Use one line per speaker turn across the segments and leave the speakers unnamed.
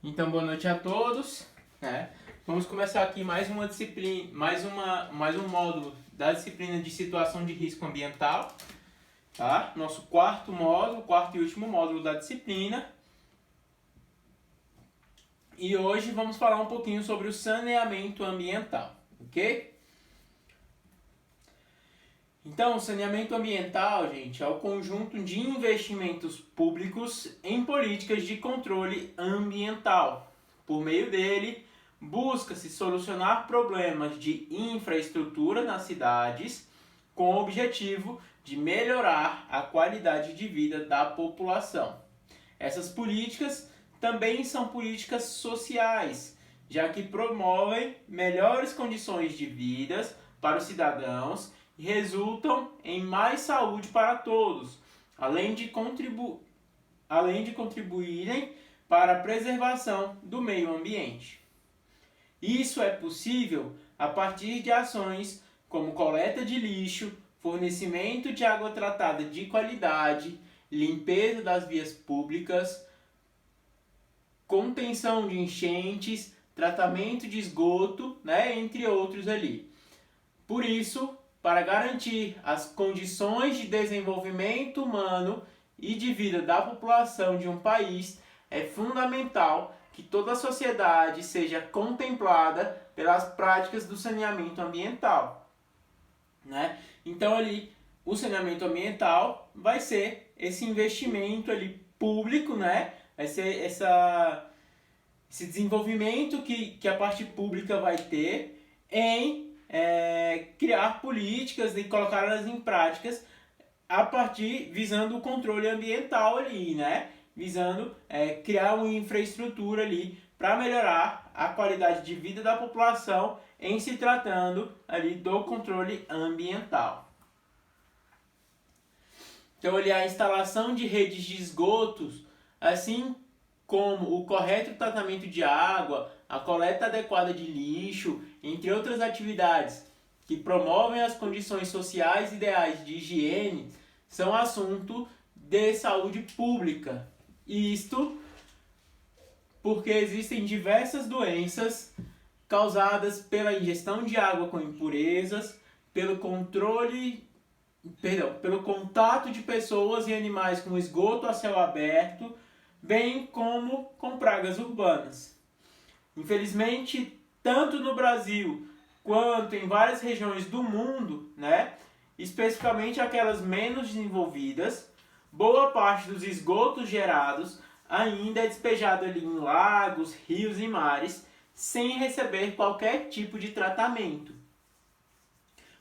Então, boa noite a todos, né? Vamos começar aqui mais uma disciplina, mais um módulo da disciplina de situação de risco ambiental, tá? Nosso quarto módulo, quarto e último módulo da disciplina. E hoje vamos falar um pouquinho sobre o saneamento ambiental, ok? Então, o saneamento ambiental, gente, é o conjunto de investimentos públicos em políticas de controle ambiental. Por meio dele, busca-se solucionar problemas de infraestrutura nas cidades com o objetivo de melhorar a qualidade de vida da população. Essas políticas também são políticas sociais, já que promovem melhores condições de vida para os cidadãos e resultam em mais saúde para todos, além de contribuírem para a preservação do meio ambiente. Isso é possível a partir de ações como coleta de lixo, fornecimento de água tratada de qualidade, limpeza das vias públicas, contenção de enchentes, tratamento de esgoto, né, entre outros ali. Por isso, para garantir as condições de desenvolvimento humano e de vida da população de um país, é fundamental que toda a sociedade seja contemplada pelas práticas do saneamento ambiental, né? Então ali o saneamento ambiental vai ser esse investimento ali público, né? Vai ser esse desenvolvimento que a parte pública vai ter em criar políticas e colocá-las em práticas a partir visando o controle ambiental ali, né? Visando criar uma infraestrutura ali para melhorar a qualidade de vida da população em se tratando ali do controle ambiental. Então, ali a instalação de redes de esgotos, assim como o correto tratamento de água, a coleta adequada de lixo, entre outras atividades que promovem as condições sociais ideais de higiene, são assunto de saúde pública. Isto porque existem diversas doenças causadas pela ingestão de água com impurezas, pelo contato de pessoas e animais com esgoto a céu aberto, bem como com pragas urbanas. Infelizmente, tanto no Brasil quanto em várias regiões do mundo, né, especificamente aquelas menos desenvolvidas, boa parte dos esgotos gerados ainda é despejado ali em lagos, rios e mares, sem receber qualquer tipo de tratamento.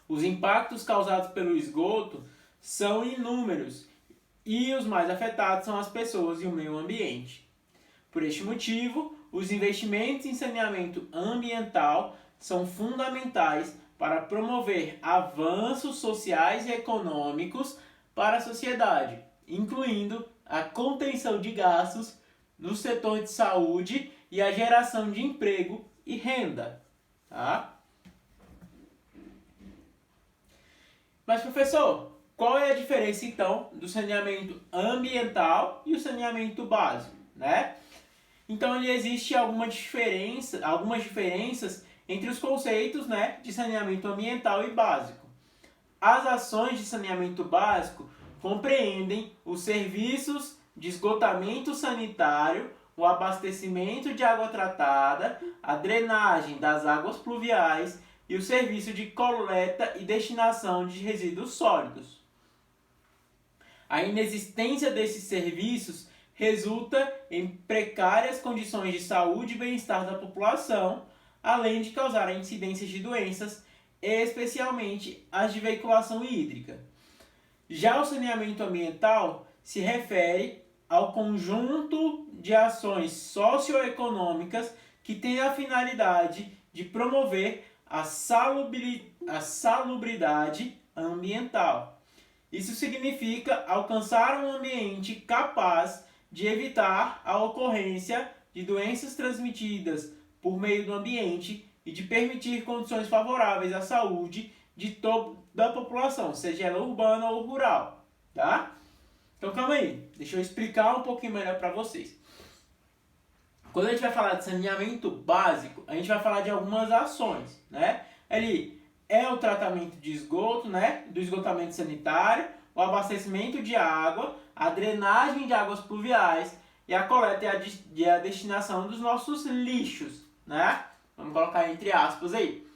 Os impactos causados pelo esgoto são inúmeros e os mais afetados são as pessoas e o meio ambiente. Por este motivo, os investimentos em saneamento ambiental são fundamentais para promover avanços sociais e econômicos para a sociedade, incluindo a contenção de gastos no setor de saúde e a geração de emprego e renda. Tá? Mas, professor, qual é a diferença então do saneamento ambiental e o saneamento básico, né? Então, ali existe algumas diferenças entre os conceitos, né, de saneamento ambiental e básico. As ações de saneamento básico compreendem os serviços de esgotamento sanitário, o abastecimento de água tratada, a drenagem das águas pluviais e o serviço de coleta e destinação de resíduos sólidos. A inexistência desses serviços resulta em precárias condições de saúde e bem-estar da população, além de causar incidências de doenças, especialmente as de veiculação hídrica. Já o saneamento ambiental se refere ao conjunto de ações socioeconômicas que tem a finalidade de promover a salubridade ambiental. Isso significa alcançar um ambiente capaz de evitar a ocorrência de doenças transmitidas por meio do ambiente e de permitir condições favoráveis à saúde de toda a população, seja ela urbana ou rural, tá? Então calma aí, deixa eu explicar um pouquinho melhor para vocês. Quando a gente vai falar de saneamento básico, a gente vai falar de algumas ações, né? Ali é o tratamento de esgoto, né? Do esgotamento sanitário, o abastecimento de água, a drenagem de águas pluviais e a coleta e a destinação dos nossos lixos, né? Vamos colocar entre aspas aí.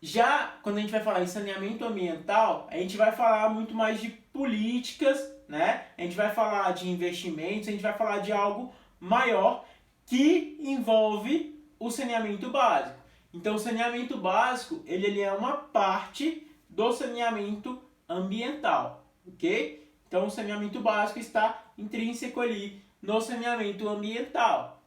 Já quando a gente vai falar em saneamento ambiental, a gente vai falar muito mais de políticas, né? A gente vai falar de investimentos, a gente vai falar de algo maior que envolve o saneamento básico. Então, o saneamento básico, ele é uma parte do saneamento ambiental, ok? Então, o saneamento básico está intrínseco ali no saneamento ambiental,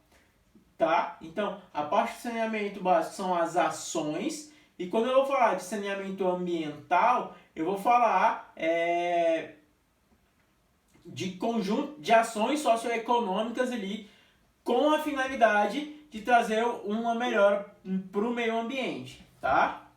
tá? Então, a parte do saneamento básico são as ações, e quando eu vou falar de saneamento ambiental, eu vou falar de conjunto de ações socioeconômicas ali com a finalidade de trazer uma melhora para o meio ambiente, tá?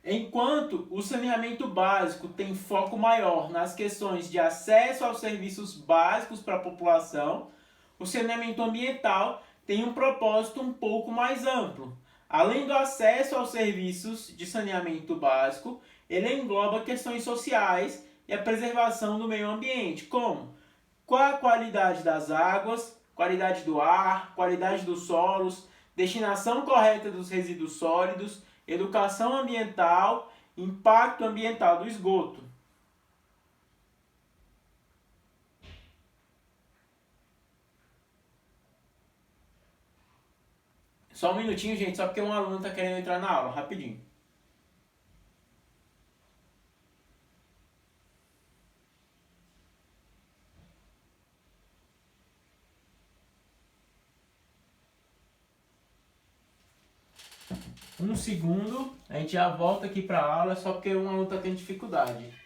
Enquanto o saneamento básico tem foco maior nas questões de acesso aos serviços básicos para a população, o saneamento ambiental tem um propósito um pouco mais amplo. Além do acesso aos serviços de saneamento básico, ele engloba questões sociais e a preservação do meio ambiente, como qual a qualidade das águas, qualidade do ar, qualidade dos solos, destinação correta dos resíduos sólidos, educação ambiental, impacto ambiental do esgoto. Só um minutinho, gente, só porque um aluno está querendo entrar na aula, rapidinho. Um segundo, a gente já volta aqui para a aula, só porque um aluno está tendo dificuldade.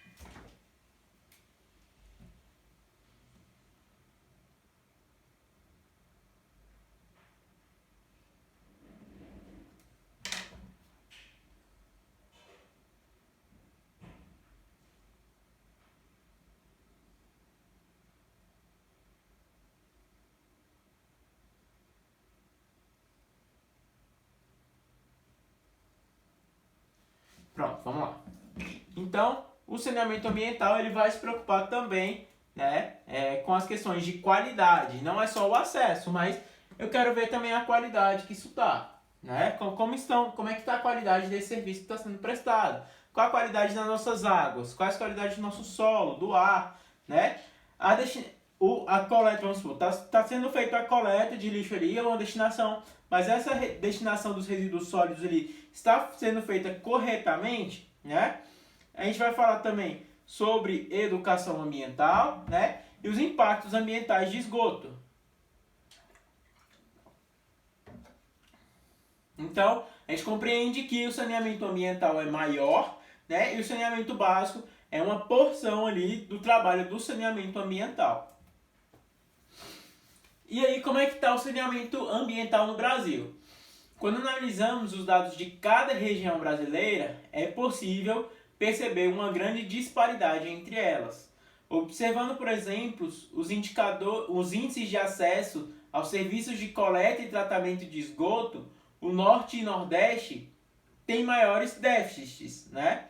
Pronto, vamos lá. Então, o saneamento ambiental ele vai se preocupar também, né, com as questões de qualidade. Não é só o acesso, mas eu quero ver também a qualidade que isso dá. Né? Como é que está a qualidade desse serviço que está sendo prestado? Qual a qualidade das nossas águas? Qual a qualidade do nosso solo, do ar? Né? A coleta, vamos supor, está sendo feita a coleta de lixo ali, é uma destinação, mas essa destinação dos resíduos sólidos ali está sendo feita corretamente, né? A gente vai falar também sobre educação ambiental, né? E os impactos ambientais de esgoto. Então, a gente compreende que o saneamento ambiental é maior, né? E o saneamento básico é uma porção ali do trabalho do saneamento ambiental. E aí, como é que está o saneamento ambiental no Brasil? Quando analisamos os dados de cada região brasileira, é possível perceber uma grande disparidade entre elas. Observando, por exemplo, os índices de acesso aos serviços de coleta e tratamento de esgoto, o Norte e Nordeste têm maiores déficits, né?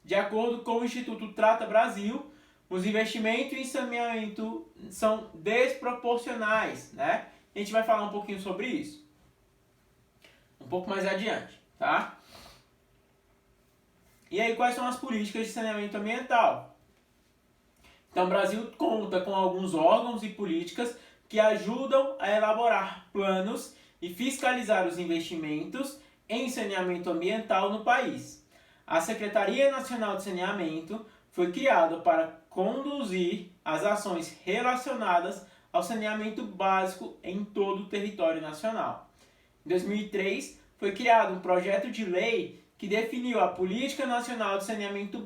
De acordo com o Instituto Trata Brasil, os investimentos em saneamento são desproporcionais, né? A gente vai falar um pouquinho sobre isso um pouco mais adiante, tá? E aí, quais são as políticas de saneamento ambiental? Então, o Brasil conta com alguns órgãos e políticas que ajudam a elaborar planos e fiscalizar os investimentos em saneamento ambiental no país. A Secretaria Nacional de Saneamento foi criada para conduzir as ações relacionadas ao saneamento básico em todo o território nacional. Em 2003, foi criado um projeto de lei que definiu a Política Nacional de Saneamento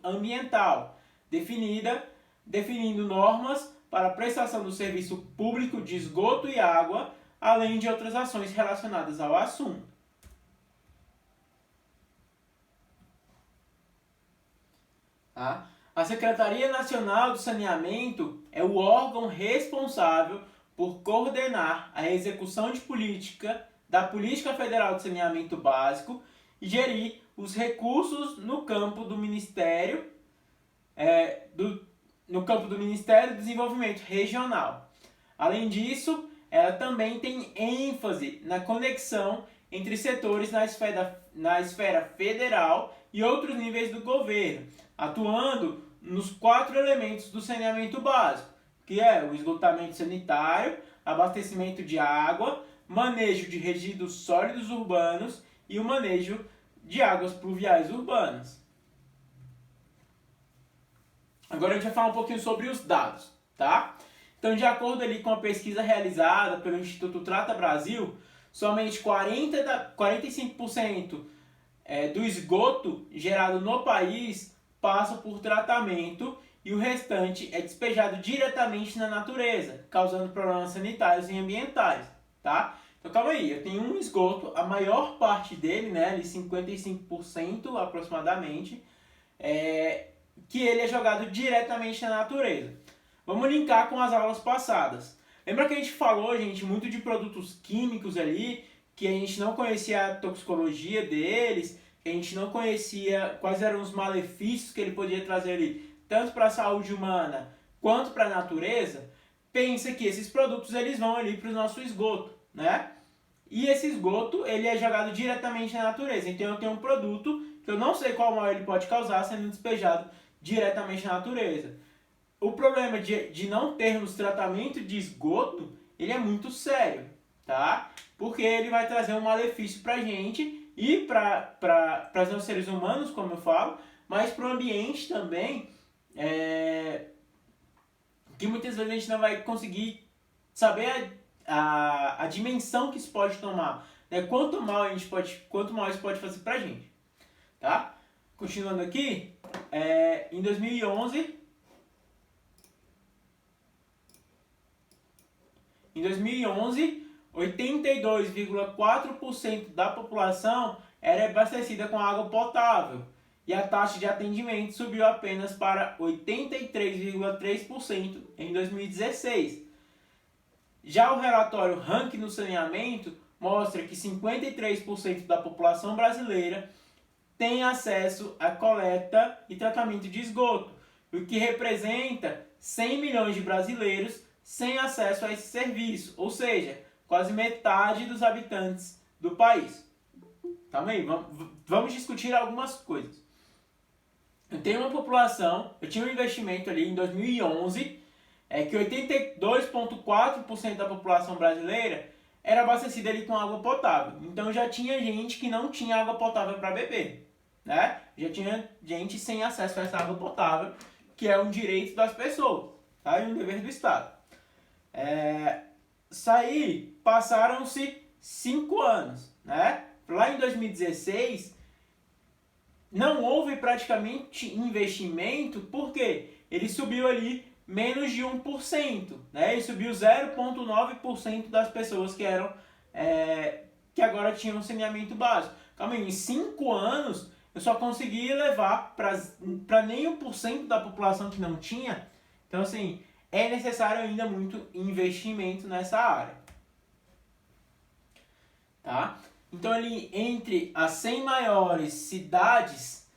Ambiental, definindo normas para a prestação do serviço público de esgoto e água, além de outras ações relacionadas ao assunto. Tá? A Secretaria Nacional do Saneamento é o órgão responsável por coordenar a execução de da Política Federal de Saneamento Básico e gerir os recursos no campo do Ministério do Desenvolvimento Regional. Além disso, ela também tem ênfase na conexão entre setores na esfera federal e outros níveis do governo, atuando nos 4 elementos do saneamento básico, que é o esgotamento sanitário, abastecimento de água, manejo de resíduos sólidos urbanos e o manejo de águas pluviais urbanas. Agora a gente vai falar um pouquinho sobre os dados, tá? Então, de acordo ali com a pesquisa realizada pelo Instituto Trata Brasil, somente 45% do esgoto gerado no país passa por tratamento e o restante é despejado diretamente na natureza, causando problemas sanitários e ambientais, tá? Então, calma aí, eu tenho um esgoto, a maior parte dele, né, ali 55% aproximadamente, que ele é jogado diretamente na natureza. Vamos linkar com as aulas passadas. Lembra que a gente falou, gente, muito de produtos químicos ali, que a gente não conhecia a toxicologia deles, que a gente não conhecia quais eram os malefícios que ele podia trazer ali, tanto para a saúde humana quanto para a natureza. Pensa que esses produtos eles vão ali para o nosso esgoto, né? E esse esgoto ele é jogado diretamente na natureza. Então eu tenho um produto que eu não sei qual mal ele pode causar sendo despejado diretamente na natureza. O problema de não termos tratamento de esgoto, ele é muito sério, tá? Porque ele vai trazer um malefício pra gente e para os seres humanos, como eu falo, mas para o ambiente também, que muitas vezes a gente não vai conseguir saber a dimensão que isso pode tomar, né? Quanto mal isso pode fazer pra gente, tá? Continuando aqui, em 2011, 82,4% da população era abastecida com água potável e a taxa de atendimento subiu apenas para 83,3% em 2016. Já o relatório Ranking no Saneamento mostra que 53% da população brasileira tem acesso à coleta e tratamento de esgoto, o que representa 100 milhões de brasileiros sem acesso a esse serviço, ou seja, quase metade dos habitantes do país. Calma aí, vamos discutir algumas coisas. Eu tinha um investimento ali em 2011, que 82,4% da população brasileira era abastecida ali com água potável. Então já tinha gente que não tinha água potável para beber, né? Já tinha gente sem acesso a essa água potável, que é um direito das pessoas, tá? E um dever do Estado. Passaram-se 5 anos, né? Lá em 2016, não houve praticamente investimento, porque ele subiu ali menos de 1%, né? Ele subiu 0,9% das pessoas que agora tinham saneamento básico. Calma aí, em 5 anos, eu só consegui levar para nem 1% da população que não tinha. Então, assim, é necessário ainda muito investimento nessa área, tá? Então, ali entre as 100 maiores cidades,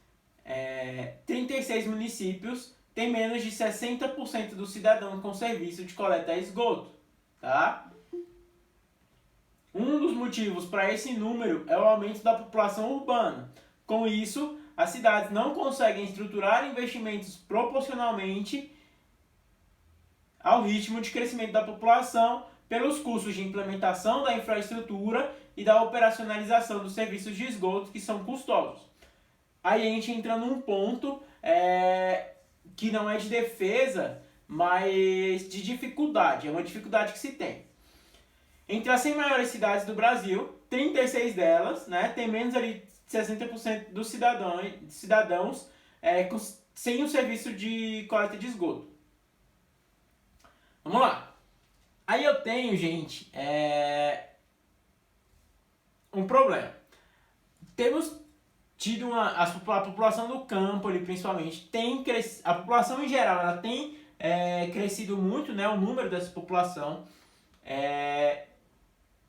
36 municípios têm menos de 60% dos cidadãos com serviço de coleta e esgoto, tá? Um dos motivos para esse número é o aumento da população urbana. Com isso, as cidades não conseguem estruturar investimentos proporcionalmente ao ritmo de crescimento da população pelos custos de implementação da infraestrutura e da operacionalização dos serviços de esgoto, que são custosos. Aí a gente entra num ponto que não é de defesa, mas de dificuldade. É uma dificuldade que se tem. Entre as 100 maiores cidades do Brasil, 36 delas, né, tem menos ali de 60% dos cidadãos sem o serviço de coleta de esgoto. Vamos lá. Aí eu tenho, gente, um problema. Temos tido a população do campo ali principalmente tem crescido, a população em geral ela tem crescido muito, né, o número dessa população,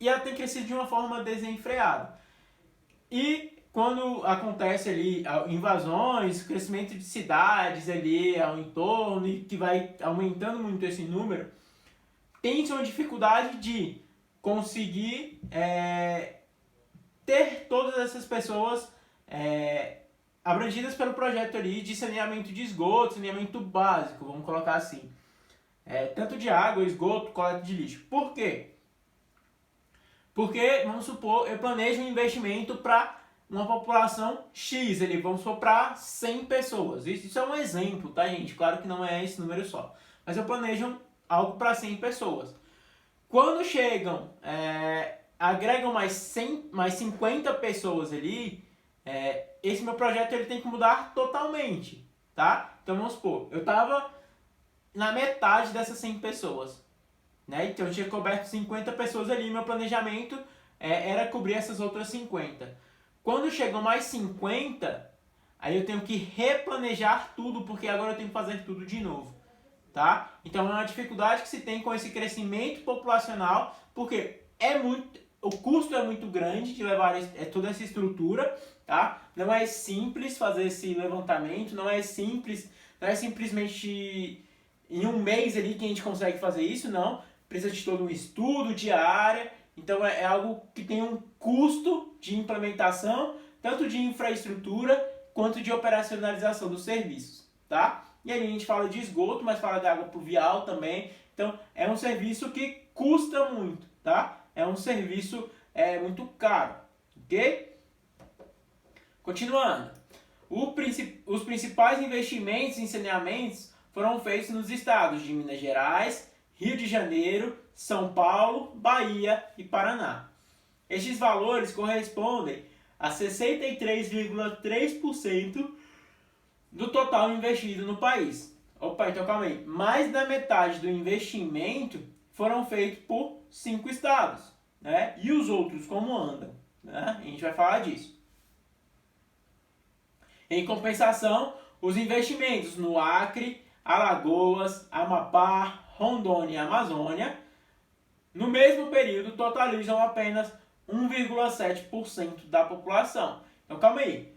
e ela tem crescido de uma forma desenfreada. E quando acontece ali invasões, crescimento de cidades ali ao entorno, e que vai aumentando muito esse número, tem-se uma dificuldade de conseguir ter todas essas pessoas abrangidas pelo projeto ali de saneamento de esgoto, saneamento básico, vamos colocar assim. Tanto de água, esgoto, coleta de lixo. Por quê? Porque, vamos supor, eu planejo um investimento para uma população X, vamos supor, para 100 pessoas. Isso é um exemplo, tá, gente? Claro que não é esse número só. Mas eu planejo algo para 100 pessoas. Quando chegam, agregam mais 50 pessoas ali, esse meu projeto ele tem que mudar totalmente, tá? Então, vamos supor, eu estava na metade dessas 100 pessoas. Né? Então eu tinha coberto 50 pessoas ali, meu planejamento era cobrir essas outras 50. Quando chegam mais 50, aí eu tenho que replanejar tudo, porque agora eu tenho que fazer tudo de novo. Tá? Então é uma dificuldade que se tem com esse crescimento populacional, porque o custo é muito grande de levar toda essa estrutura, tá? Não é simples fazer esse levantamento, não é simplesmente em um mês ali que a gente consegue fazer isso, não. Precisa de todo um estudo de área, então é algo que tem um custo de implementação, tanto de infraestrutura quanto de operacionalização dos serviços, tá? E aí a gente fala de esgoto, mas fala de água pluvial também, então é um serviço que custa muito, tá? É um serviço muito caro, ok? Continuando, os principais investimentos em saneamentos foram feitos nos estados de Minas Gerais, Rio de Janeiro, São Paulo, Bahia e Paraná. Estes valores correspondem a 63,3% do total investido no país. Opa, então calma aí. Mais da metade do investimento foram feitos por 5 estados, né? E os outros como andam, né? A gente vai falar disso. Em compensação, os investimentos no Acre, Alagoas, Amapá, Rondônia e Amazônia, no mesmo período, totalizam apenas 1,7% da população. Então, calma aí.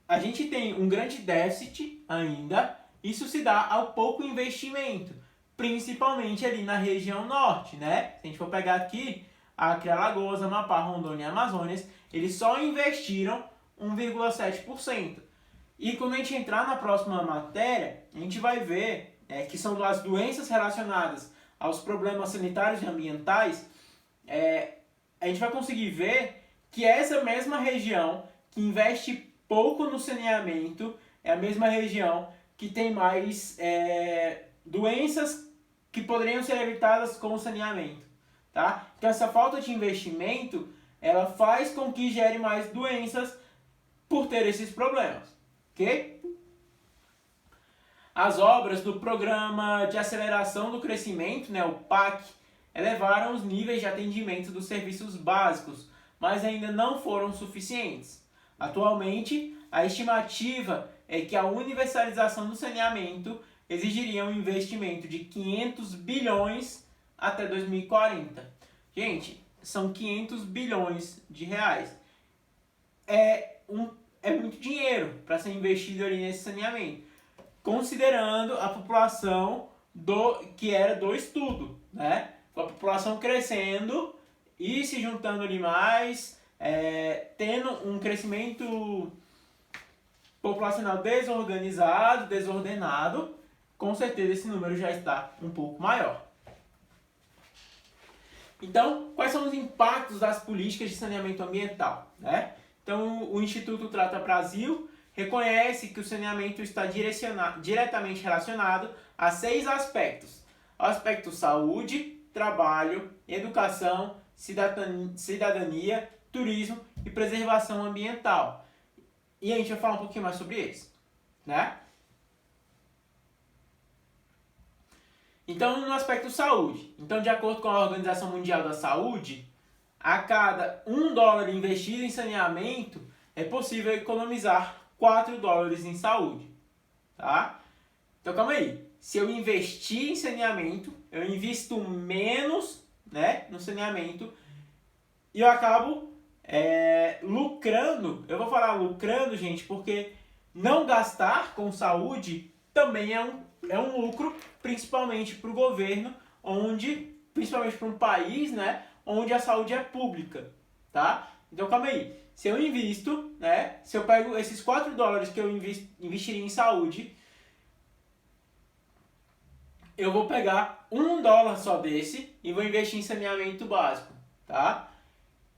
A gente tem um grande déficit ainda. Isso se dá ao pouco investimento, principalmente ali na região norte, né? Se a gente for pegar aqui, Acre, Alagoas, Amapá, Rondônia e Amazônia, eles só investiram 1,7%. E quando a gente entrar na próxima matéria, a gente vai ver que são as doenças relacionadas aos problemas sanitários e ambientais, a gente vai conseguir ver que essa mesma região que investe pouco no saneamento é a mesma região que tem mais doenças que poderiam ser evitadas com o saneamento. Tá? Então essa falta de investimento, ela faz com que gere mais doenças por ter esses problemas. Ok? As obras do Programa de Aceleração do Crescimento, né, o PAC, elevaram os níveis de atendimento dos serviços básicos, mas ainda não foram suficientes. Atualmente, a estimativa é que a universalização do saneamento exigiria um investimento de 500 bilhões até 2040. Gente, são 500 bilhões de reais. É muito dinheiro para ser investido ali nesse saneamento, considerando a população que era do estudo, né? A população crescendo e se juntando ali mais, tendo um crescimento populacional desordenado, com certeza esse número já está um pouco maior. Então, quais são os impactos das políticas de saneamento ambiental, né? Então, o Instituto Trata Brasil reconhece que o saneamento está diretamente relacionado a 6 aspectos. O aspecto saúde, trabalho, educação, cidadania, turismo e preservação ambiental. E a gente vai falar um pouquinho mais sobre eles, né? Então, no aspecto saúde. Então, de acordo com a Organização Mundial da Saúde, a cada $1 investido em saneamento, é possível economizar 4 dólares em saúde, tá? Então calma aí, se eu investir em saneamento, eu invisto menos, né, no saneamento e eu acabo lucrando. Eu vou falar lucrando, gente, porque não gastar com saúde também é um lucro, principalmente para o governo, principalmente para um país, né, onde a saúde é pública, tá? Então calma aí, se eu invisto, né, se eu pego esses 4 dólares que eu investiria em saúde, eu vou pegar 1 dólar só desse e vou investir em saneamento básico, tá?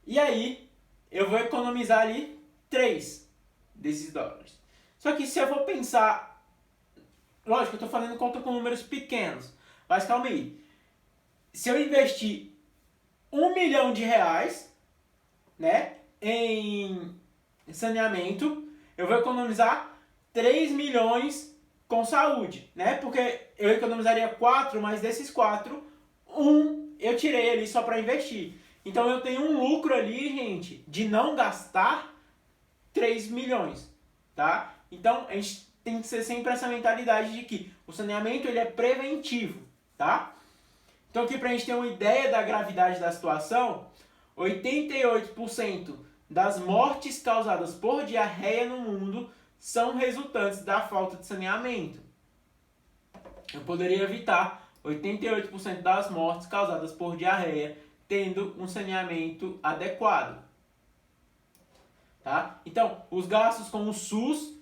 E aí, eu vou economizar ali 3 desses dólares. Só que se eu for pensar, lógico, eu estou fazendo conta com números pequenos, mas calma aí. Se eu investir R$1 milhão, né, em saneamento, eu vou economizar 3 milhões com saúde, né? Porque eu economizaria 4, mas desses 4, 1 eu tirei ali só para investir. Então eu tenho um lucro ali, gente, de não gastar 3 milhões, tá? Então a gente tem que ser sempre essa mentalidade de que o saneamento ele é preventivo, tá? Então aqui pra gente ter uma ideia da gravidade da situação, 88% das mortes causadas por diarreia no mundo são resultantes da falta de saneamento. Eu poderia evitar 88% das mortes causadas por diarreia tendo um saneamento adequado. Tá? Então, os gastos com o SUS,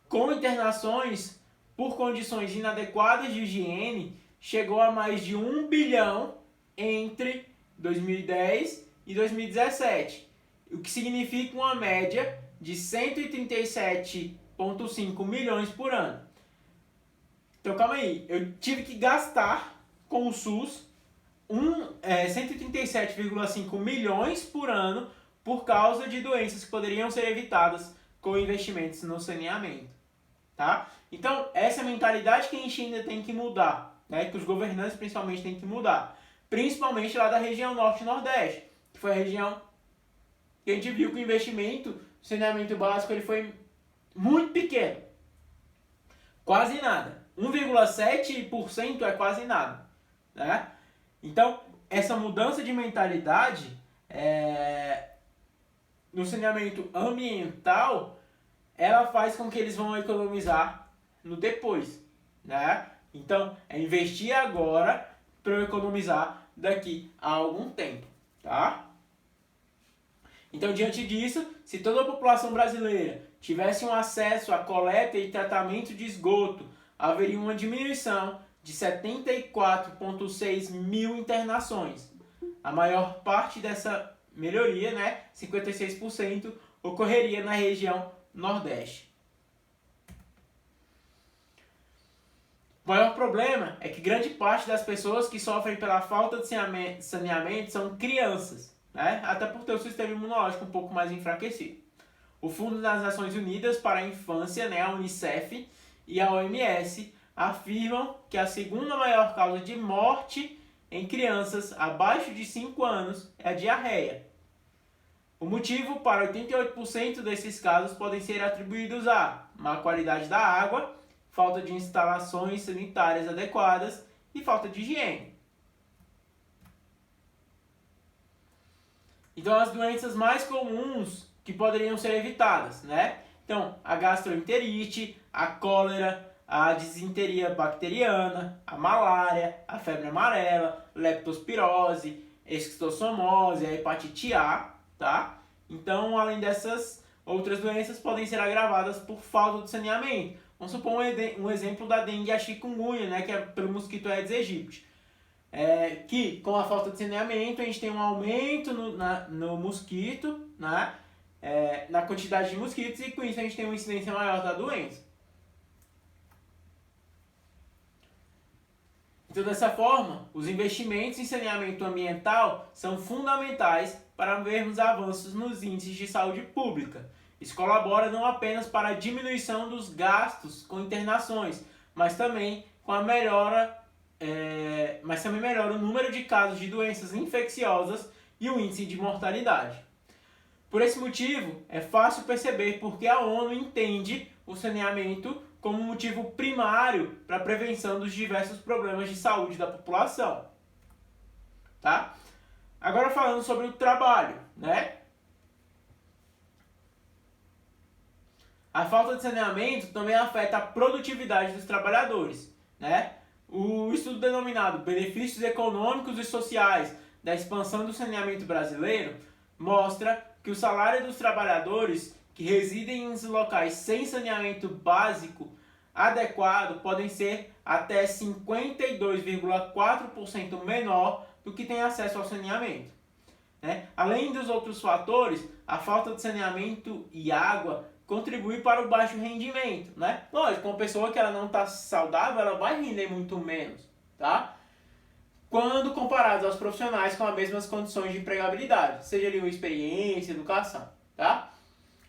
com internações por condições inadequadas de higiene, chegou a mais de 1 bilhão entre 2010 e 2017, o que significa uma média de 137,5 milhões por ano. Então calma aí, eu tive que gastar com o SUS 137,5 milhões por ano por causa de doenças que poderiam ser evitadas com investimentos no saneamento. Tá? Então essa é a mentalidade que a gente ainda tem que mudar, né? Que os governantes principalmente têm que mudar, principalmente lá da região norte e nordeste, que foi a região que a gente viu que o investimento no saneamento básico ele foi muito pequeno, quase nada. 1,7% é quase nada, né? Então, essa mudança de mentalidade no saneamento ambiental, ela faz com que eles vão economizar no depois, né? Então, é investir agora para eu economizar daqui a algum tempo, tá? Então, diante disso, se toda a população brasileira tivesse um acesso à coleta e tratamento de esgoto, haveria uma diminuição de 74,6 mil internações. A maior parte dessa melhoria, né, 56%, ocorreria na região Nordeste. O maior problema é que grande parte das pessoas que sofrem pela falta de saneamento são crianças, né? Até por ter o sistema imunológico um pouco mais enfraquecido. O Fundo das Nações Unidas para a Infância, né, a Unicef e a OMS afirmam que a segunda maior causa de morte em crianças abaixo de 5 anos é a diarreia. O motivo para 88% desses casos podem ser atribuídos a má qualidade da água, falta de instalações sanitárias adequadas e falta de higiene. Então, as doenças mais comuns que poderiam ser evitadas, né? Então, a gastroenterite, a cólera, a disenteria bacteriana, a malária, a febre amarela, leptospirose, esquistossomose, a hepatite A, tá? Então, além dessas outras doenças, podem ser agravadas por falta de saneamento. Vamos supor um exemplo da dengue e a chikungunya, né? Que é pelo mosquito Aedes aegypti. Que com a falta de saneamento a gente tem um aumento no mosquito, né? Na quantidade de mosquitos, e com isso a gente tem uma incidência maior da doença. Então, dessa forma, os investimentos em saneamento ambiental são fundamentais para vermos avanços nos índices de saúde pública. Isso colabora não apenas para a diminuição dos gastos com internações, mas também com a melhora o número de casos de doenças infecciosas e o índice de mortalidade. Por esse motivo, é fácil perceber porque a ONU entende o saneamento como motivo primário para a prevenção dos diversos problemas de saúde da população. Tá? Agora falando sobre o trabalho, né? A falta de saneamento também afeta a produtividade dos trabalhadores, né? O estudo denominado Benefícios Econômicos e Sociais da Expansão do Saneamento Brasileiro mostra que o salário dos trabalhadores que residem em locais sem saneamento básico adequado podem ser até 52,4% menor do que tem acesso ao saneamento. Né? Além dos outros fatores, a falta de saneamento e água contribui para o baixo rendimento. Né? Lógico, uma pessoa que ela não está saudável, ela vai render muito menos. Tá? Quando comparados aos profissionais com as mesmas condições de empregabilidade, seja ali uma experiência, educação. Tá?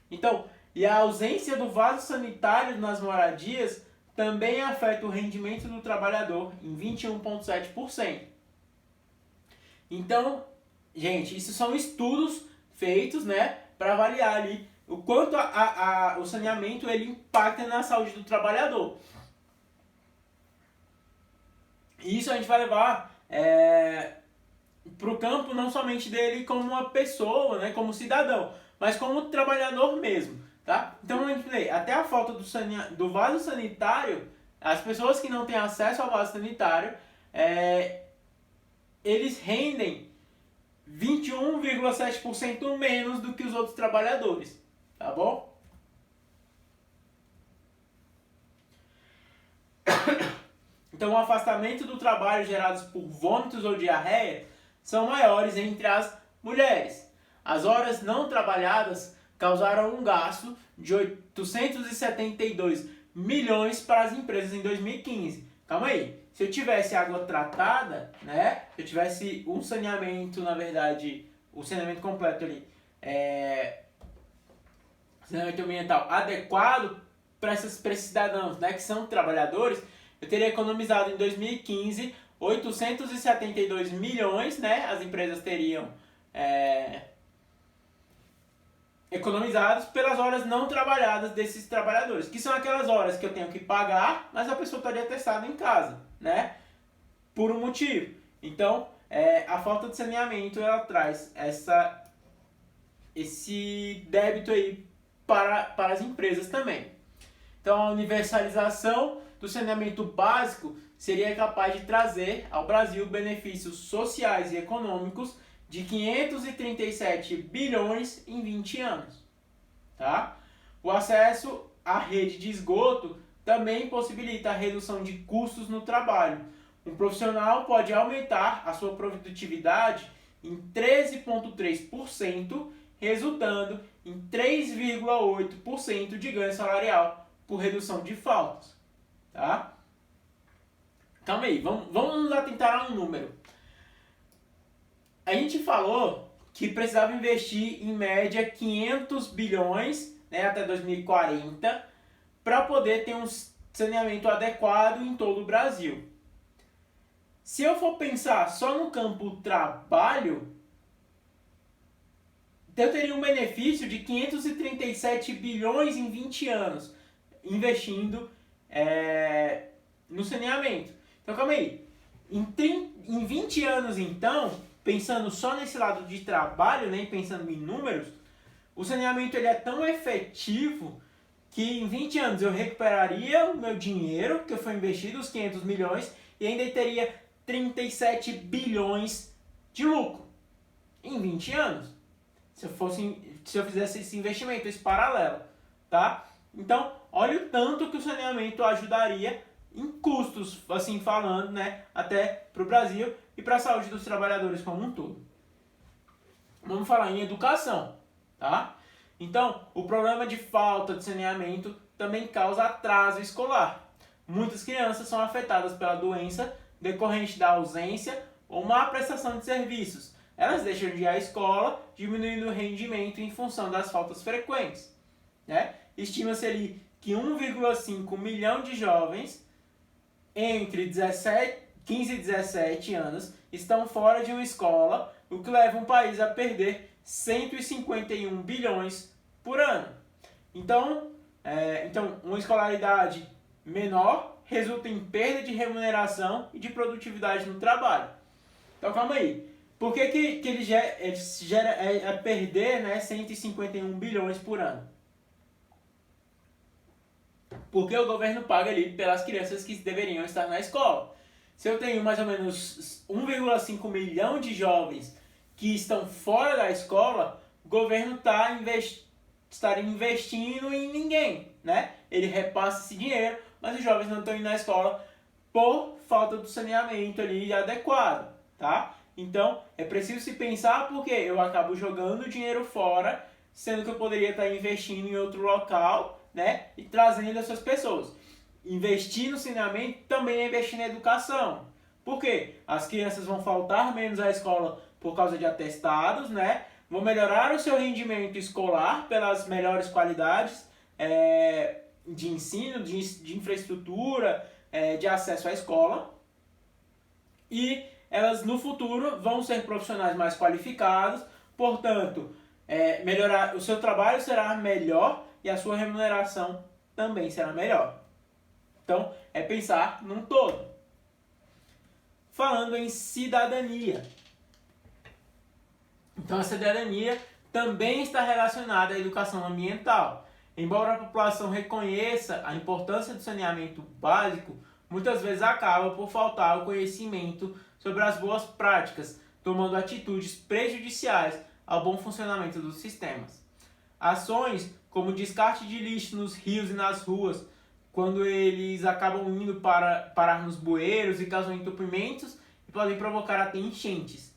Então, e a ausência do vaso sanitário nas moradias também afeta o rendimento do trabalhador em 21,7%. Então, gente, isso são estudos feitos, né, para avaliar ali o quanto o saneamento ele impacta na saúde do trabalhador. E isso a gente vai levar para o campo não somente dele como uma pessoa, né, como cidadão, mas como trabalhador mesmo. Tá? Então, a gente vê, até a falta do vaso sanitário, as pessoas que não têm acesso ao vaso sanitário, eles rendem 21,7% menos do que os outros trabalhadores. Tá bom? Então, o afastamento do trabalho gerados por vômitos ou diarreia são maiores entre as mulheres. As horas não trabalhadas causaram um gasto de 872 milhões para as empresas em 2015. Calma aí, se eu tivesse água tratada, né? Se eu tivesse um saneamento, na verdade, o saneamento completo ali, saneamento ambiental adequado para esses cidadãos, né, que são trabalhadores, eu teria economizado em 2015 872 milhões, né? As empresas teriam economizados pelas horas não trabalhadas desses trabalhadores, que são aquelas horas que eu tenho que pagar, mas a pessoa estaria testada em casa, né? Por um motivo. Então, a falta de saneamento, ela traz esse débito aí para as empresas também. Então, a universalização do saneamento básico seria capaz de trazer ao Brasil benefícios sociais e econômicos de 537 bilhões em 20 anos. Tá? O acesso à rede de esgoto também possibilita a redução de custos no trabalho. Um profissional pode aumentar a sua produtividade em 13,3%, resultando em 3,8% de ganho salarial por redução de faltas. Tá? Calma aí, vamos atentar a um número. A gente falou que precisava investir em média 500 bilhões, né, até 2040 para poder ter um saneamento adequado em todo o Brasil. Se eu for pensar só no campo trabalho, eu teria um benefício de 537 bilhões em 20 anos investindo no saneamento. Então, calma aí. Em 20 anos, então, pensando só nesse lado de trabalho, né, pensando em números, o saneamento ele é tão efetivo que em 20 anos eu recuperaria o meu dinheiro que foi investido, os 500 milhões, e ainda teria 37 bilhões de lucro. Em 20 anos. Se eu fizesse esse investimento, esse paralelo. Tá? Então, olha o tanto que o saneamento ajudaria em custos, assim falando, né, até para o Brasil e para a saúde dos trabalhadores como um todo. Vamos falar em educação, tá? Então, o problema de falta de saneamento também causa atraso escolar. Muitas crianças são afetadas pela doença decorrente da ausência ou má prestação de serviços. Elas deixam de ir à escola, diminuindo o rendimento em função das faltas frequentes, né? Estima-se ali que 1,5 milhão de jovens entre 15 e 17 anos estão fora de uma escola, o que leva um país a perder 151 bilhões por ano. Então, uma escolaridade menor resulta em perda de remuneração e de produtividade no trabalho. Então, calma aí. Por que ele gera perder, né, 151 bilhões por ano? Porque o governo paga ali pelas crianças que deveriam estar na escola. Se eu tenho mais ou menos 1,5 milhão de jovens que estão fora da escola, o governo estaria investindo em ninguém, né? Ele repassa esse dinheiro, mas os jovens não estão indo na escola por falta do saneamento ali adequado, tá? Então, é preciso se pensar porque eu acabo jogando dinheiro fora, sendo que eu poderia estar investindo em outro local, né? E trazendo essas pessoas. Investir no saneamento também é investir na educação. Por quê? As crianças vão faltar menos à escola por causa de atestados, né? Vão melhorar o seu rendimento escolar pelas melhores qualidades de ensino, de infraestrutura, de acesso à escola. E elas no futuro vão ser profissionais mais qualificados, portanto, o seu trabalho será melhor e a sua remuneração também será melhor. Então, é pensar num todo. Falando em cidadania. Então, a cidadania também está relacionada à educação ambiental. Embora a população reconheça a importância do saneamento básico, muitas vezes acaba por faltar o conhecimento sobre as boas práticas, tomando atitudes prejudiciais ao bom funcionamento dos sistemas. Ações como descarte de lixo nos rios e nas ruas, quando eles acabam indo parar nos bueiros e causam entupimentos e podem provocar até enchentes.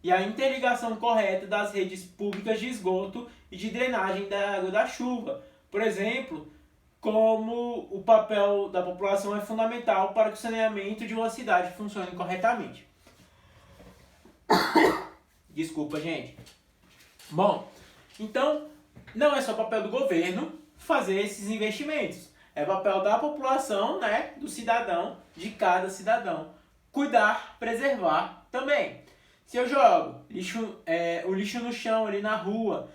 E a interligação correta das redes públicas de esgoto e de drenagem da água da chuva. Por exemplo, como o papel da população é fundamental para que o saneamento de uma cidade funcione corretamente. Desculpa, gente. Bom, então, não é só papel do governo fazer esses investimentos. É papel da população, né, do cidadão, de cada cidadão, cuidar, preservar também. Se eu jogo o lixo no chão ali na rua,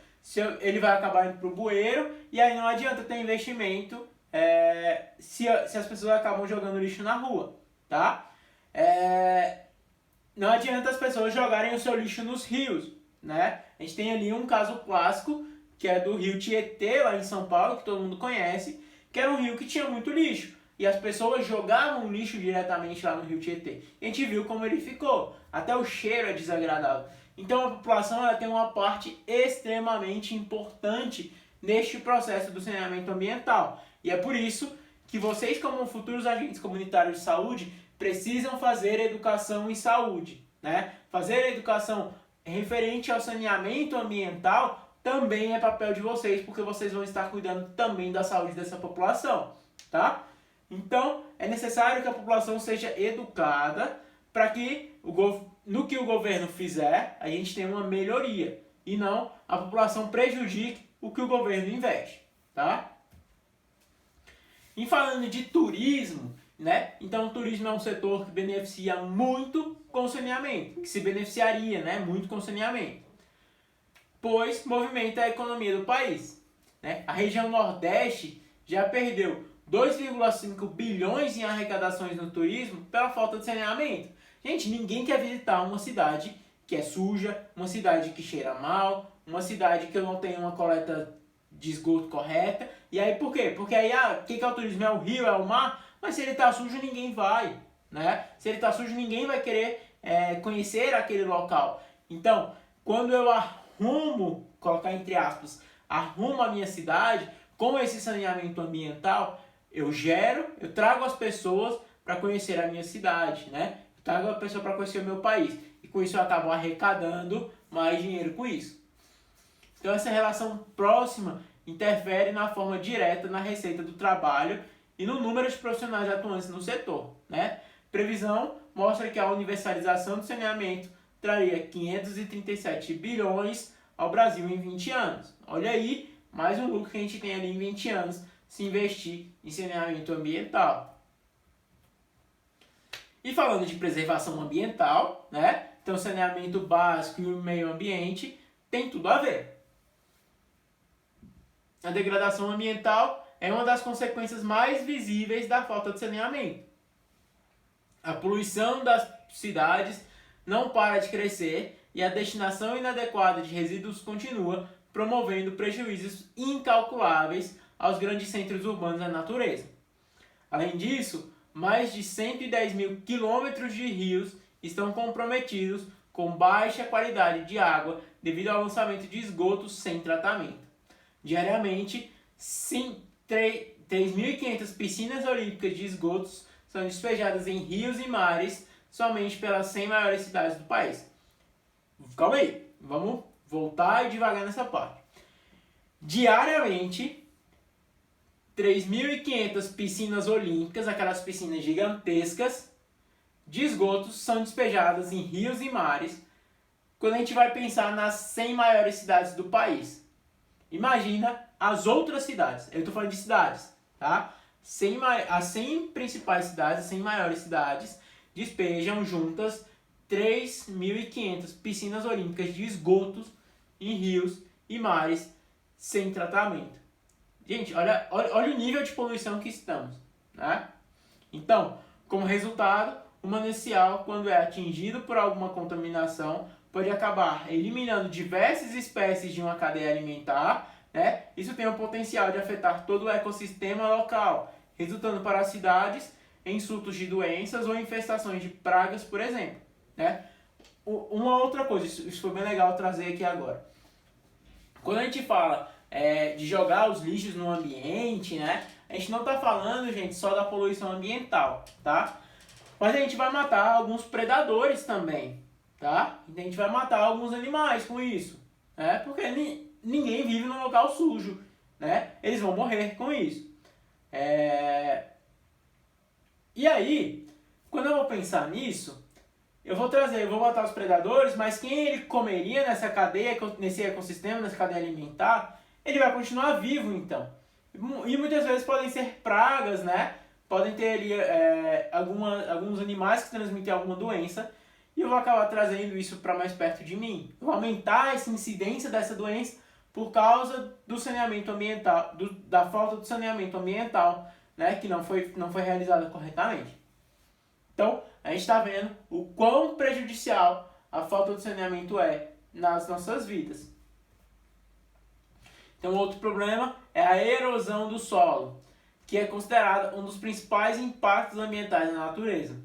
ele vai acabar indo para o bueiro e aí não adianta ter investimento se as pessoas acabam jogando lixo na rua, tá? Não adianta as pessoas jogarem o seu lixo nos rios, né? A gente tem ali um caso clássico, que é do rio Tietê, lá em São Paulo, que todo mundo conhece, que era um rio que tinha muito lixo. E as pessoas jogavam lixo diretamente lá no rio Tietê. E a gente viu como ele ficou. Até o cheiro é desagradável. Então a população ela tem uma parte extremamente importante neste processo do saneamento ambiental. E é por isso que vocês, como futuros agentes comunitários de saúde, precisam fazer educação em saúde, né? Fazer educação referente ao saneamento ambiental também é papel de vocês, porque vocês vão estar cuidando também da saúde dessa população, tá? Então, é necessário que a população seja educada para que no que o governo fizer, a gente tenha uma melhoria e não a população prejudique o que o governo investe, tá? E falando de turismo, né? Então, o turismo é um setor que beneficia muito com o saneamento, que se beneficiaria, né, muito com o saneamento, pois movimenta a economia do país, né? A região Nordeste já perdeu 2,5 bilhões em arrecadações no turismo pela falta de saneamento. Gente, ninguém quer visitar uma cidade que é suja, uma cidade que cheira mal, uma cidade que não tem uma coleta de esgoto correta. E aí por quê? Porque aí o que é o turismo? É o rio, é o mar? Mas se ele está sujo, ninguém vai, né? Se ele está sujo, ninguém vai querer conhecer aquele local. Então, quando eu arrumo, colocar entre aspas, arrumo a minha cidade com esse saneamento ambiental, eu trago as pessoas para conhecer a minha cidade, né? Eu trago a pessoa para conhecer o meu país. E com isso eu acabo arrecadando mais dinheiro com isso. Então essa relação próxima interfere na forma direta na receita do trabalho e no número de profissionais atuantes no setor, né? Previsão mostra que a universalização do saneamento traria 537 bilhões ao Brasil em 20 anos. Olha aí, mais um lucro que a gente tem ali em 20 anos se investir em saneamento ambiental. E falando de preservação ambiental, né? Então, saneamento básico e o meio ambiente tem tudo a ver. A degradação ambiental é uma das consequências mais visíveis da falta de saneamento. A poluição das cidades não para de crescer e a destinação inadequada de resíduos continua, promovendo prejuízos incalculáveis aos grandes centros urbanos da natureza. Além disso, mais de 110 mil quilômetros de rios estão comprometidos com baixa qualidade de água devido ao lançamento de esgotos sem tratamento. Diariamente, 3.500 piscinas olímpicas de esgotos são despejadas em rios e mares somente pelas 100 maiores cidades do país. Calma aí, vamos voltar devagar nessa parte. Diariamente, 3.500 piscinas olímpicas, aquelas piscinas gigantescas de esgotos, são despejadas em rios e mares quando a gente vai pensar nas 100 maiores cidades do país. Imagina as outras cidades. Eu estou falando de cidades, tá? As 100 principais cidades, as 100 maiores cidades, despejam juntas 3.500 piscinas olímpicas de esgotos em rios e mares sem tratamento. Gente, olha o nível de poluição que estamos, né? Então, como resultado, o manancial, quando é atingido por alguma contaminação, pode acabar eliminando diversas espécies de uma cadeia alimentar, né? Isso tem o potencial de afetar todo o ecossistema local, resultando para as cidades em surtos de doenças ou infestações de pragas, por exemplo, né? Uma outra coisa, isso foi bem legal trazer aqui agora. Quando a gente fala de jogar os lixos no ambiente, né? A gente não está falando, gente, só da poluição ambiental, tá? Mas a gente vai matar alguns predadores também, tá? A gente vai matar alguns animais com isso, né? Porque ninguém vive num local sujo, né? Eles vão morrer com isso. E aí, quando eu vou pensar nisso, eu vou matar os predadores, mas quem ele comeria nessa cadeia, nesse ecossistema, nessa cadeia alimentar, ele vai continuar vivo, então. E muitas vezes podem ser pragas, né? Podem ter ali alguns animais que transmitem alguma doença e eu vou acabar trazendo isso para mais perto de mim. Eu vou aumentar essa incidência dessa doença por causa do saneamento ambiental, da falta de saneamento ambiental, né? Que não foi realizada corretamente. Então, a gente está vendo o quão prejudicial a falta de saneamento é nas nossas vidas. Então, outro problema é a erosão do solo, que é considerada um dos principais impactos ambientais na natureza.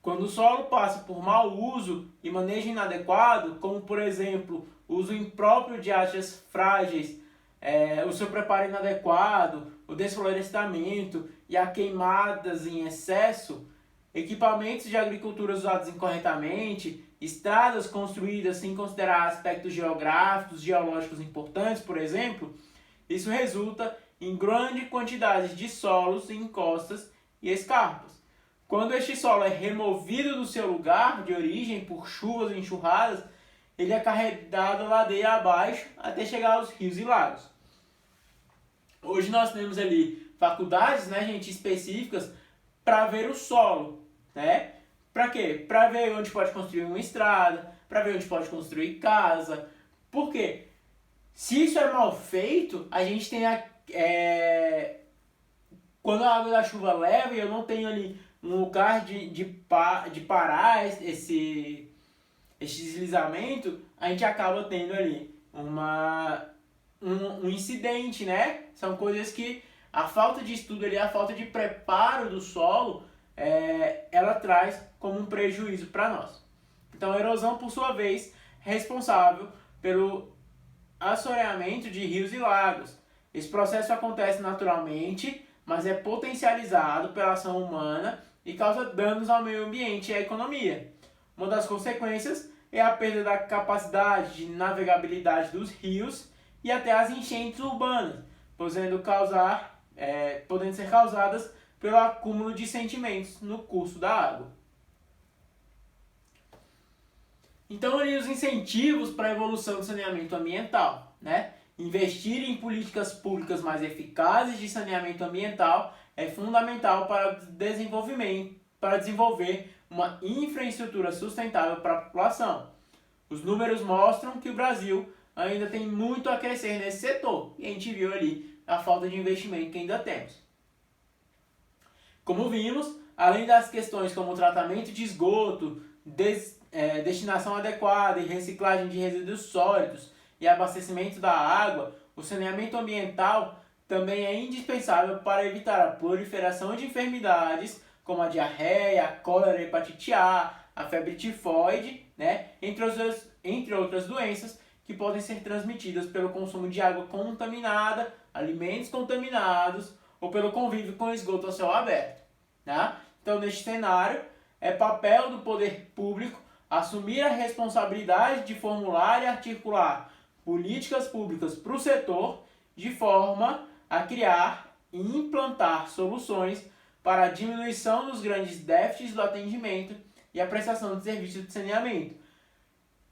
Quando o solo passa por mau uso e manejo inadequado, como por exemplo, o uso impróprio de áreas frágeis, o seu preparo inadequado, o desflorestamento e a queimadas em excesso, equipamentos de agricultura usados incorretamente, estradas construídas sem considerar aspectos geográficos, geológicos importantes, por exemplo, isso resulta em grande quantidade de solos, encostas e escarpas. Quando este solo é removido do seu lugar de origem por chuvas ou enxurradas, ele é carregado ladeira abaixo até chegar aos rios e lagos. Hoje nós temos ali faculdades, né, gente, específicas para ver o solo, né? Para quê? Para ver onde pode construir uma estrada, para ver onde pode construir casa. Por quê? Se isso é mal feito, a gente tem quando a água da chuva leva e eu não tenho ali um lugar de parar esse deslizamento, a gente acaba tendo ali um incidente, né? São coisas que a falta de estudo ali, a falta de preparo do solo, ela traz como um prejuízo para nós. Então a erosão, por sua vez, é responsável pelo assoreamento de rios e lagos. Esse processo acontece naturalmente, mas é potencializado pela ação humana e causa danos ao meio ambiente e à economia. Uma das consequências é a perda da capacidade de navegabilidade dos rios e até as enchentes urbanas, podendo ser causadas pelo acúmulo de sedimentos no curso da água. Então, ali os incentivos para a evolução do saneamento ambiental, né? Investir em políticas públicas mais eficazes de saneamento ambiental é fundamental para desenvolver uma infraestrutura sustentável para a população. Os números mostram que o Brasil ainda tem muito a crescer nesse setor. E a gente viu ali a falta de investimento que ainda temos. Como vimos, além das questões como o tratamento de esgoto, destinação adequada e reciclagem de resíduos sólidos e abastecimento da água, o saneamento ambiental também é indispensável para evitar a proliferação de enfermidades como a diarreia, a cólera, a hepatite A, a febre tifoide, né? Entre outras doenças que podem ser transmitidas pelo consumo de água contaminada, alimentos contaminados ou pelo convívio com esgoto a céu aberto. Tá? Então, neste cenário, é papel do poder público assumir a responsabilidade de formular e articular políticas públicas para o setor de forma a criar e implantar soluções para a diminuição dos grandes déficits do atendimento e a prestação de serviços de saneamento.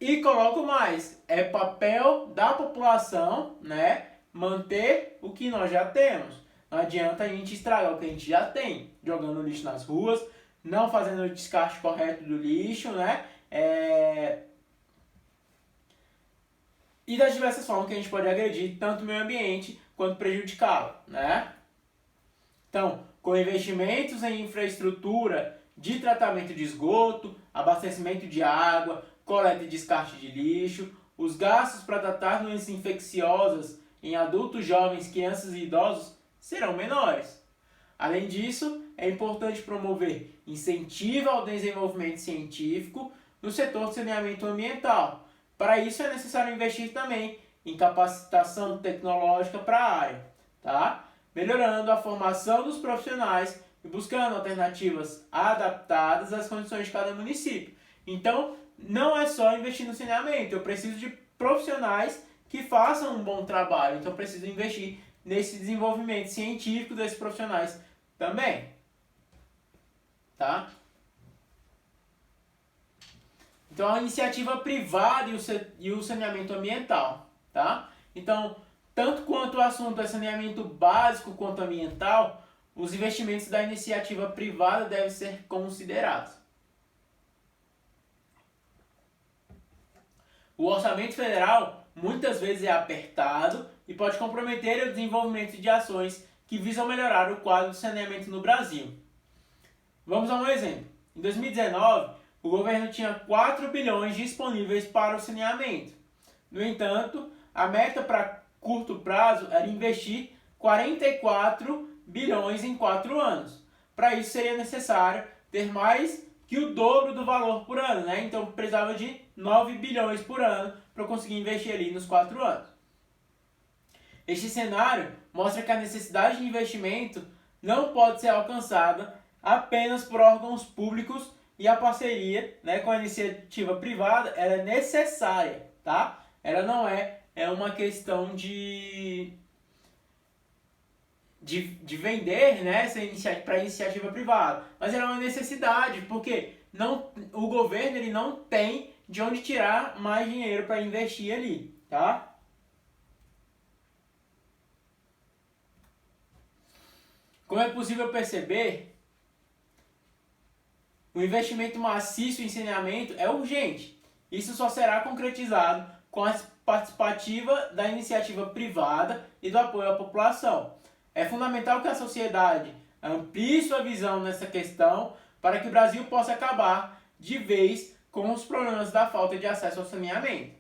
E coloco mais, é papel da população, né, manter o que nós já temos. Não adianta a gente estragar o que a gente já tem, jogando lixo nas ruas, não fazendo o descarte correto do lixo, né, e das diversas formas que a gente pode agredir tanto o meio ambiente quanto prejudicá-lo, né? Então, com investimentos em infraestrutura de tratamento de esgoto, abastecimento de água, coleta e descarte de lixo, os gastos para tratar doenças infecciosas em adultos, jovens, crianças e idosos serão menores. Além disso, é importante promover incentivo ao desenvolvimento científico no setor de saneamento ambiental. Para isso é necessário investir também em capacitação tecnológica para a área, tá? Melhorando a formação dos profissionais e buscando alternativas adaptadas às condições de cada município. Então, não é só investir no saneamento, eu preciso de profissionais que façam um bom trabalho, então eu preciso investir nesse desenvolvimento científico desses profissionais também, tá? Então, a iniciativa privada e o saneamento ambiental, tá? Então, tanto quanto o assunto é saneamento básico quanto ambiental, os investimentos da iniciativa privada devem ser considerados. O orçamento federal muitas vezes é apertado e pode comprometer o desenvolvimento de ações que visam melhorar o quadro de saneamento no Brasil. Vamos a um exemplo. Em 2019, o governo tinha 4 bilhões disponíveis para o saneamento. No entanto, a meta para curto prazo era investir 44 bilhões em 4 anos. Para isso seria necessário ter mais que o dobro do valor por ano, né? Então precisava de 9 bilhões por ano para conseguir investir ali nos 4 anos. Este cenário mostra que a necessidade de investimento não pode ser alcançada apenas por órgãos públicos e a parceria, né, com a iniciativa privada ela é necessária, tá? Ela não é uma questão de vender, né, para a iniciativa privada, mas ela é uma necessidade, porque o governo ele não tem de onde tirar mais dinheiro para investir ali, tá? Como é possível perceber, o investimento maciço em saneamento é urgente. Isso só será concretizado com a participativa da iniciativa privada e do apoio à população. É fundamental que a sociedade amplie sua visão nessa questão para que o Brasil possa acabar de vez com os problemas da falta de acesso ao saneamento.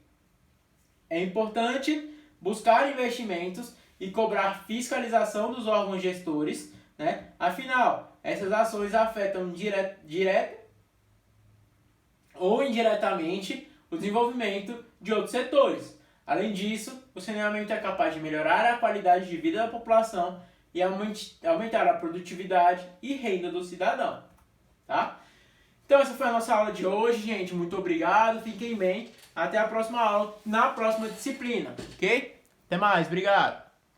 É importante buscar investimentos e cobrar fiscalização dos órgãos gestores, né? Afinal, essas ações afetam direta ou indiretamente o desenvolvimento de outros setores. Além disso, o saneamento é capaz de melhorar a qualidade de vida da população e aumentar a produtividade e renda do cidadão. Tá? Então essa foi a nossa aula de hoje, gente. Muito obrigado, fiquem bem. Até a próxima aula, na próxima disciplina, ok? Até mais, obrigado.